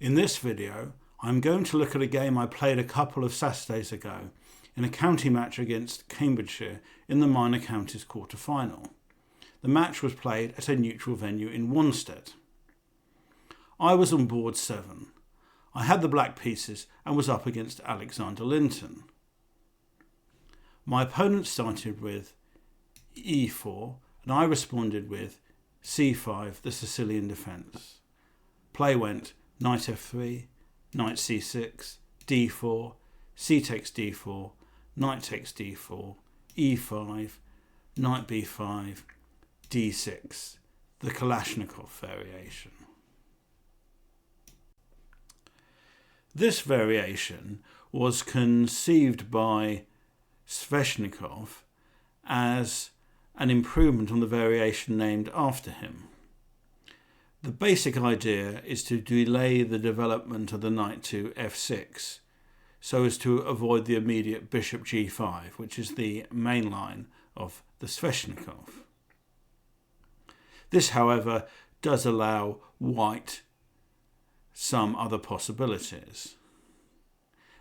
In this video, I'm going to look at a game I played a couple of Saturdays ago in a county match against Cambridgeshire in the Minor Counties quarter-final. The match was played at a neutral venue in Wanstead. I was on board 7. I had the black pieces and was up against Alexander Linton. My opponent started with e4 and I responded with c5, the Sicilian defence. Play went knight f3, knight c6, d4, c takes d4, knight takes d4, e5, knight b5, d6, the Kalashnikov variation. This variation was conceived by Sveshnikov as an improvement on the variation named after him. The basic idea is to delay the development of the knight to f6 so as to avoid the immediate bishop g5, which is the main line of the Sveshnikov. This, however, does allow white some other possibilities.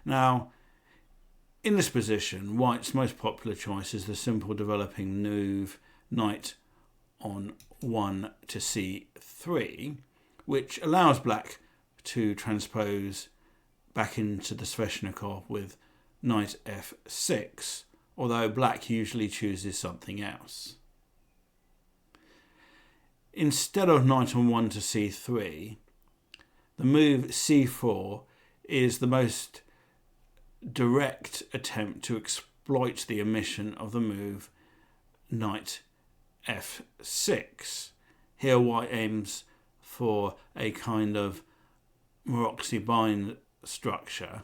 Now, in this position, white's most popular choice is the simple developing move knight on 1 to c3, which allows black to transpose back into the Sveshnikov with knight f6, although black usually chooses something else. Instead of knight on 1 to c3, the move c4 is the most direct attempt to exploit the omission of the move knight f6. Here white aims for a kind of Maroczy bind structure,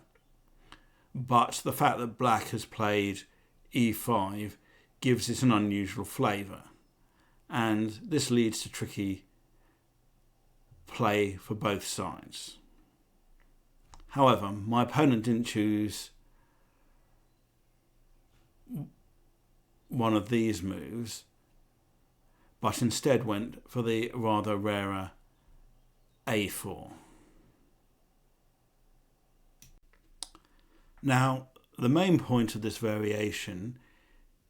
but the fact that black has played e5 gives it an unusual flavour, and this leads to tricky play for both sides. However, my opponent didn't choose one of these moves, but instead went for the rather rarer a4. Now, the main point of this variation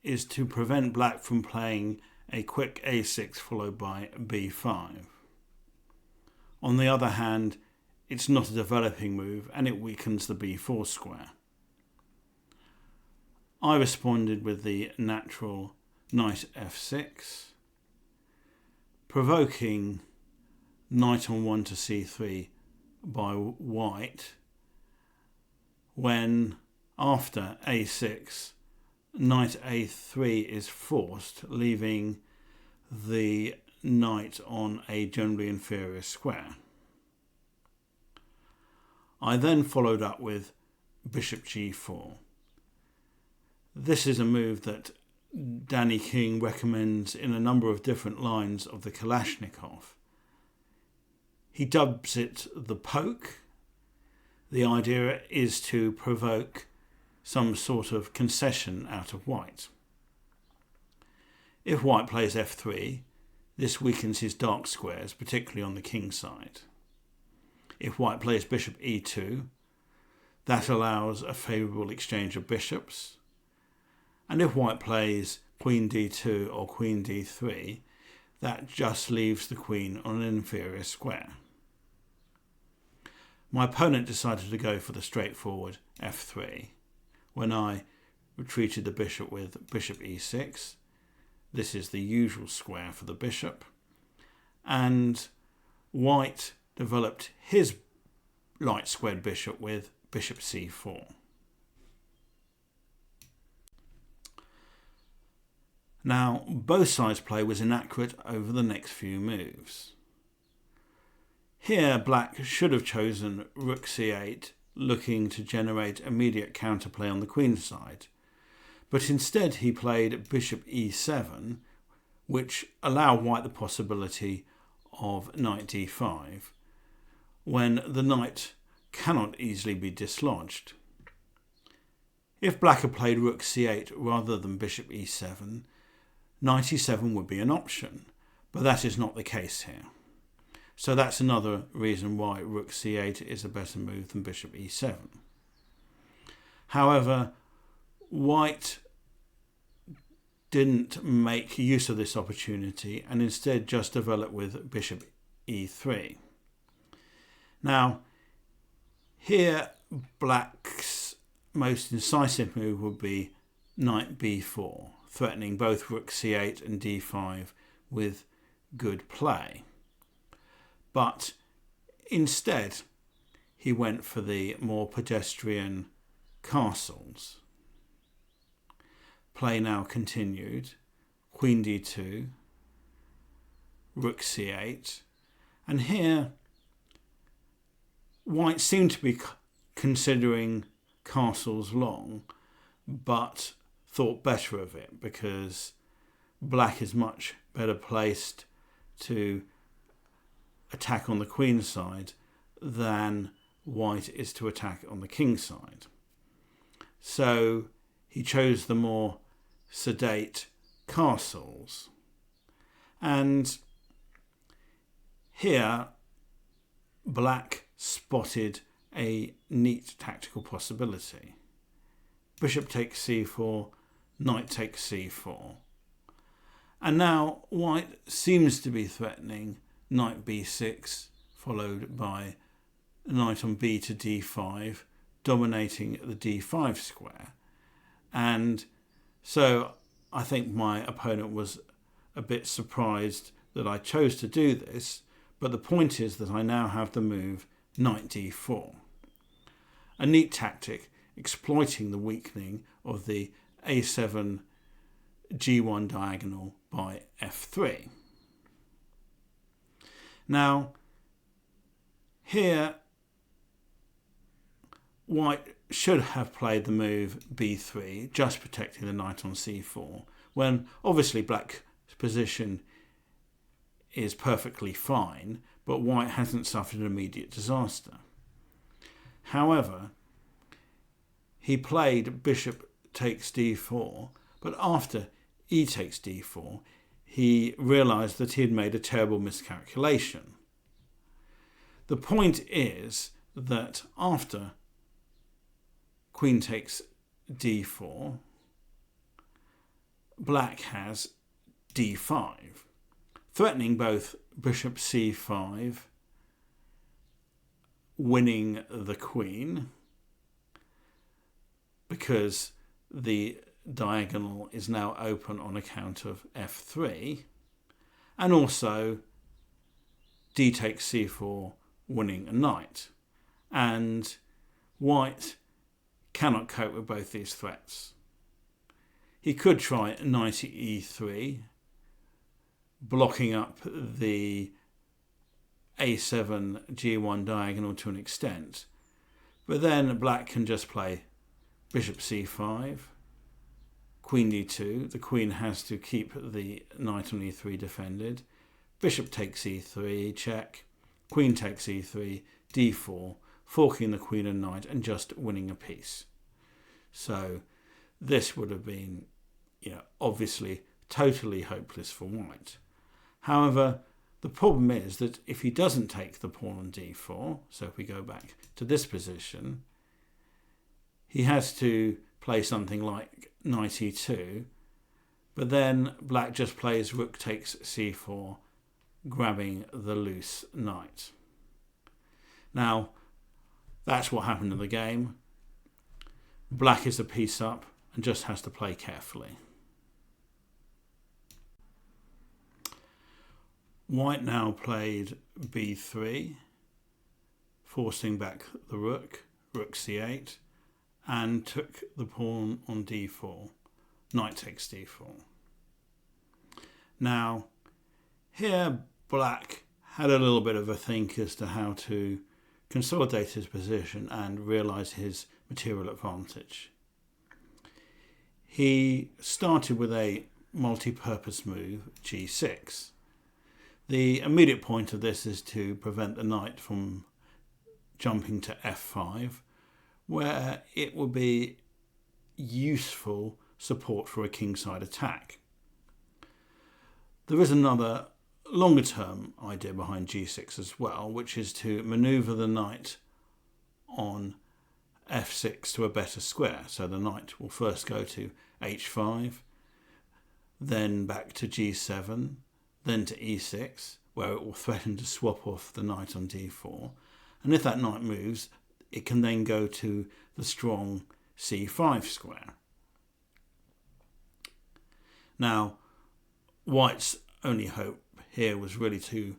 is to prevent black from playing a quick a6 followed by b5. On the other hand, it's not a developing move and it weakens the b4 square. I responded with the natural knight f6, provoking knight on 1 to c3 by white, when after a6, knight a3 is forced, leaving the knight on a generally inferior square. I then followed up with bishop g4. This is a move that Danny King recommends in a number of different lines of the Kalashnikov. He dubs it the poke. The idea is to provoke some sort of concession out of white. If white plays f3, this weakens his dark squares, particularly on the king side. If white plays bishop e2, that allows a favourable exchange of bishops. And if white plays queen d2 or queen d3, that just leaves the queen on an inferior square. My opponent decided to go for the straightforward f3, when I retreated the bishop with bishop e6. This is the usual square for the bishop. And white developed his light squared bishop with bishop c4. Now, both sides' play was inaccurate over the next few moves. Here, black should have chosen rook c8, looking to generate immediate counterplay on the queen side, but instead he played bishop e7, which allowed white the possibility of knight d5, when the knight cannot easily be dislodged. If black had played rook c8 rather than bishop e7, knight e7 would be an option, but that is not the case here. So that's another reason why rook c8 is a better move than bishop e7. However, white didn't make use of this opportunity and instead just developed with bishop e3. Now, here black's most incisive move would be knight b4, threatening both rook c8 and d5 with good play. But instead, he went for the more pedestrian castles. Play now continued, queen d2, rook c8, and here white seemed to be considering castles long, but thought better of it because black is much better placed to attack on the queen side than white is to attack on the king side. So he chose the more sedate castles. And here black spotted a neat tactical possibility. Bishop takes c4, knight takes c4. And now white seems to be threatening knight b6, followed by knight on b to d5, dominating the d5 square. And so I think my opponent was a bit surprised that I chose to do this, but the point is that I now have the move knight d4. A neat tactic exploiting the weakening of the a7 g1 diagonal by f3. Now, here white should have played the move b3, just protecting the knight on c4, when obviously black's position is perfectly fine, but white hasn't suffered an immediate disaster. However, he played bishop takes d4, but after e takes d4, he realised that he had made a terrible miscalculation. The point is that after queen takes d4, black has d5, threatening both bishop c5, winning the queen, because the diagonal is now open on account of f3, and also d takes c4, winning a knight. And white cannot cope with both these threats. He could try knight e3, blocking up the a7 g1 diagonal to an extent, but then black can just play bishop c5, queen d2, the queen has to keep the knight on e3 defended, bishop takes e3, check, queen takes e3, d4, forking the queen and knight and just winning a piece. So this would have been, obviously totally hopeless for white. However, the problem is that if he doesn't take the pawn on d4, so if we go back to this position, he has to play something like knight e2, but then black just plays rook takes c4, grabbing the loose knight. Now, that's what happened in the game. Black is a piece up and just has to play carefully. White now played b3, forcing back the rook, rook c8, and took the pawn on d4, knight takes d4. Now, here black had a little bit of a think as to how to consolidate his position and realise his material advantage. He started with a multi-purpose move, g6. The immediate point of this is to prevent the knight from jumping to f5, where it will be useful support for a kingside attack. There is another longer term idea behind g6 as well, which is to manoeuvre the knight on f6 to a better square. So the knight will first go to h5, then back to g7, then to e6, where it will threaten to swap off the knight on d4. And if that knight moves, it can then go to the strong c5 square. Now, white's only hope here was really to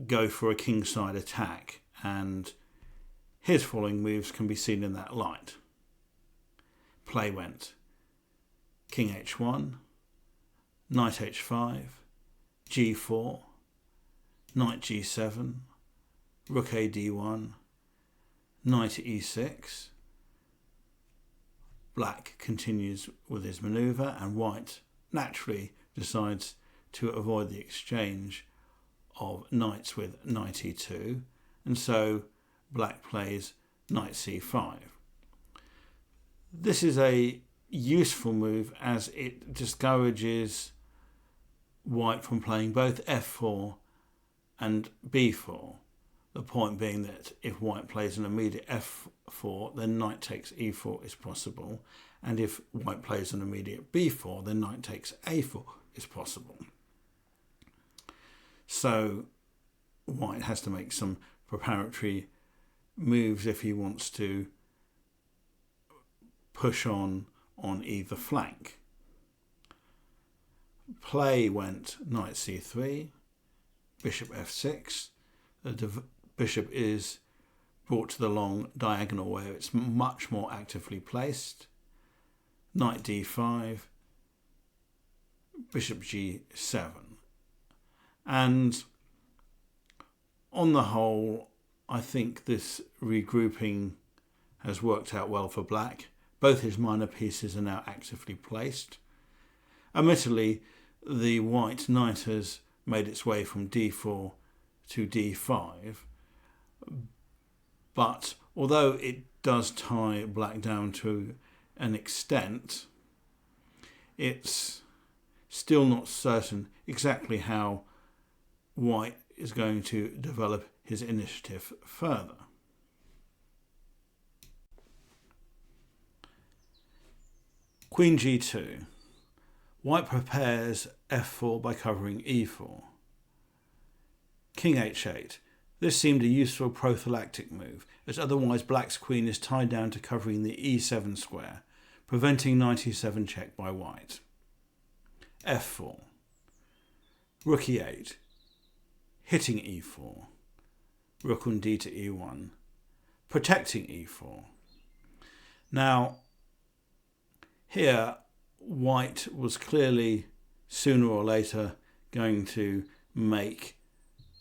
go for a kingside attack, and his following moves can be seen in that light. Play went king h1, knight h5, g4, knight g7, rook a d1, knight e6. Black continues with his manoeuvre, and white naturally decides to avoid the exchange of knights with knight e2, and so black plays knight c5. This is a useful move as it discourages white from playing both f4 and b4. The point being that if white plays an immediate f4, then knight takes e4 is possible, and if white plays an immediate b4, then knight takes a4 is possible. So white has to make some preparatory moves if he wants to push on either flank. Play went knight c3, bishop f6. The bishop is brought to the long diagonal where it's much more actively placed. Knight d5, bishop g7. And on the whole, I think this regrouping has worked out well for black. Both his minor pieces are now actively placed. Admittedly, the white knight has made its way from d4 to d5, but although it does tie black down to an extent, it's still not certain exactly how white is going to develop his initiative further. Queen g2. White prepares f4 by covering e4. King h8. This seemed a useful prophylactic move, as otherwise black's queen is tied down to covering the e7 square, preventing knight e7 check by white. f4. Rook e8. Hitting e4. Rook on d to e1. Protecting e4. Now, here, white was clearly sooner or later going to make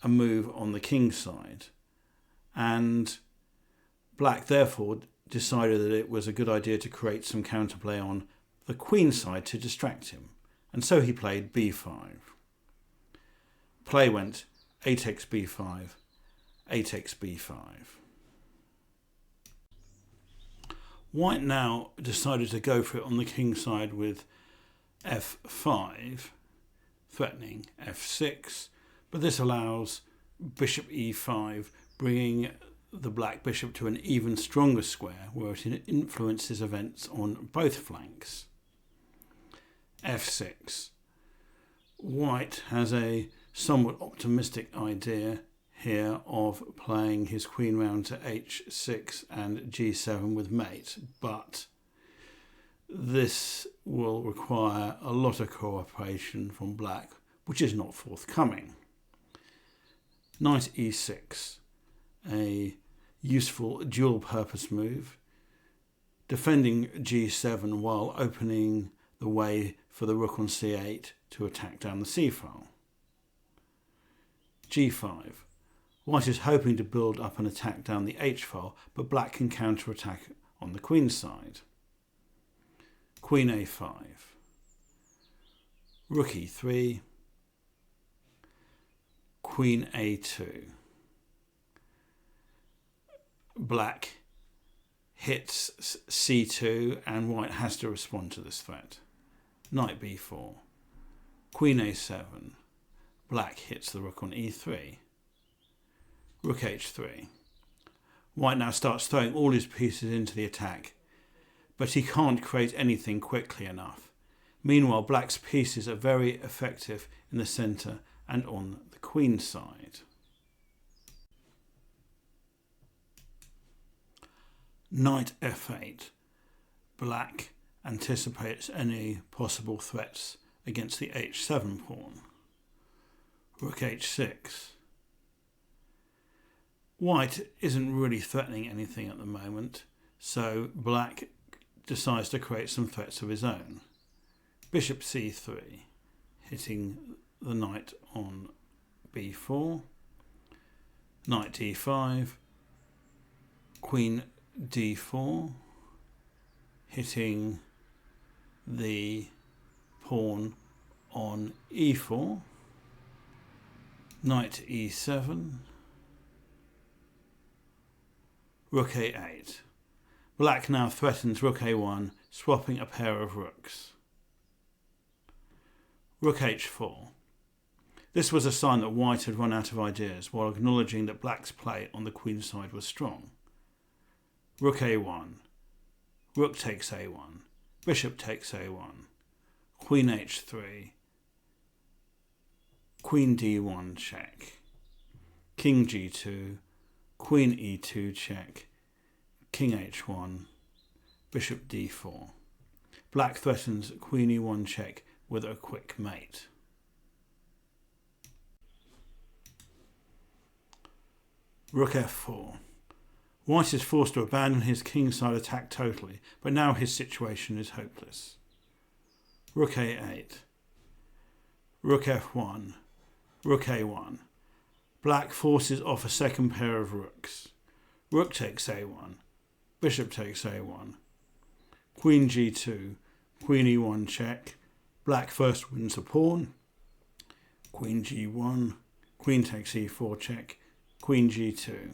a move on the king side, and black therefore decided that it was a good idea to create some counterplay on the queen side to distract him, and so he played b5. Play went a takes b5, a takes b5. White now decided to go for it on the king side with f5, threatening f6, but this allows bishop e5, bringing the black bishop to an even stronger square where it influences events on both flanks. f6. White has a somewhat optimistic idea here of playing his queen round to h6 and g7 with mate, but this will require a lot of cooperation from black, which is not forthcoming. Knight e6, a useful dual-purpose move, defending g7 while opening the way for the rook on c8 to attack down the c-file. g5. White is hoping to build up an attack down the h-file, but black can counter-attack on the queen side. Queen a5. Rook e3. Queen a2. Black hits c2 and white has to respond to this threat. Knight b4. Queen a7. Black hits the rook on e3. Rook h3. White now starts throwing all his pieces into the attack, but he can't create anything quickly enough. Meanwhile, Black's pieces are very effective in the centre and on the queen side. Knight f8. Black anticipates any possible threats against the h7 pawn. Rook h6. White isn't really threatening anything at the moment, so Black decides to create some threats of his own. Bishop c3, hitting the knight on b4. Knight d5. Queen d4, hitting the pawn on e4. Knight e7. Rook a8. Black now threatens rook a1, swapping a pair of rooks. Rook h4. This was a sign that White had run out of ideas, while acknowledging that Black's play on the queen side was strong. Rook a1. Rook takes a1. Bishop takes a1. Queen h3. Queen d1 check. King g2. Queen e2 check. King h1. Bishop d4. Black threatens queen e1 check with a quick mate. Rook f4. White is forced to abandon his kingside attack totally, but now his situation is hopeless. Rook a8. Rook f1. Rook a1. Black forces off a second pair of rooks. Rook takes a1. Bishop takes a1. Queen g2. Queen e1 check. Black first wins the pawn. Queen g1. Queen takes e4 check. Queen g2.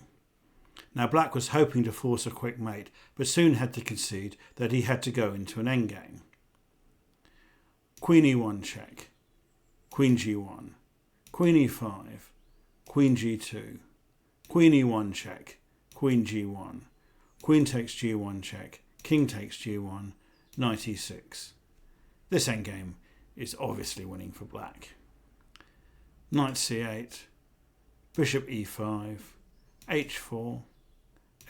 Now Black was hoping to force a quick mate, but soon had to concede that he had to go into an endgame. Queen e1 check. Queen g1. Queen e5. Queen g2. Queen e1 check. Queen g1. Queen takes g1 check. King takes g1. Knight e6. This endgame is obviously winning for Black. Knight c8. Bishop e5. h4.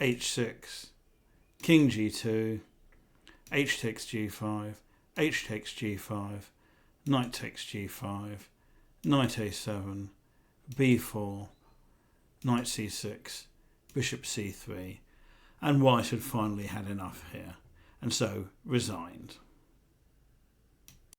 h6. King g2. H takes g5. H takes g5. Knight takes g5. Knight a7. b4. Knight c6. Bishop c3. And White had finally had enough here, and so resigned.